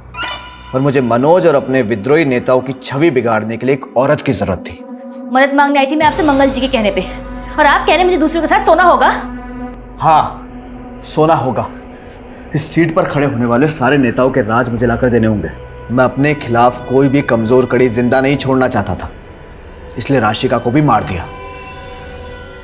और मुझे मनोज और अपने विद्रोही नेताओं की छवि बिगाड़ने के लिए एक औरत की जरूरत थी। मदद मांगने आई थी मैं आपसे मंगल जी के कहने पे, और आप कह रहे मुझे दूसरों के साथ सोना होगा? हाँ, सोना होगा। इस सीट पर खड़े होने वाले सारे नेताओं के राज मुझे लाकर देने होंगे। मैं अपने खिलाफ कोई भी कमजोर कड़ी जिंदा नहीं छोड़ना चाहता था, इसलिए राशिका को भी मार दिया।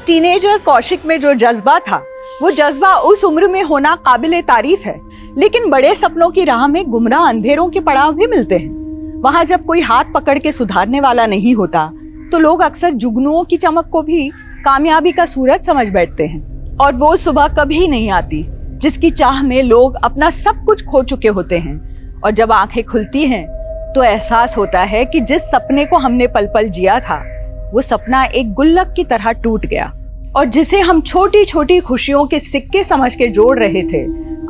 टीनेजर कौशिक में जो जज्बा था, वो जज्बा उस उम्र में होना काबिले तारीफ है, लेकिन बड़े सपनों की राह में गुमराह अंधेरों के पड़ाव भी मिलते हैं। वहां जब कोई हाथ पकड़ के सुधारने वाला नहीं होता तो लोग अक्सर जुगनुओं की चमक को भी कामयाबी का सूरज समझ बैठते हैं। और वो सुबह कभी नहीं आती जिसकी चाह में लोग अपना सब कुछ खो चुके होते हैं, और जब आंखें खुलती हैं तो एहसास होता है कि जिस सपने को हमने पल पल जिया था वो सपना एक गुल्लक की तरह टूट गया, और जिसे हम छोटी छोटी खुशियों के सिक्के समझ के जोड़ रहे थे,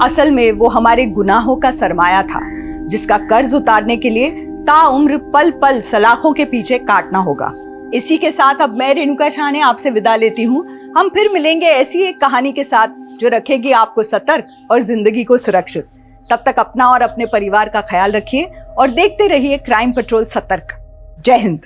असल में वो हमारे गुनाहों का सरमाया था जिसका कर्ज उतारने के लिए ताउम्र पल पल सलाखों के पीछे काटना होगा। इसी के साथ अब मैं रेणुका शाह आपसे विदा लेती हूँ। हम फिर मिलेंगे ऐसी एक कहानी के साथ जो रखेगी आपको सतर्क और जिंदगी को सुरक्षित। तब तक अपना और अपने परिवार का ख्याल रखिए और देखते रहिए क्राइम पेट्रोल सतर्क। जय हिंद।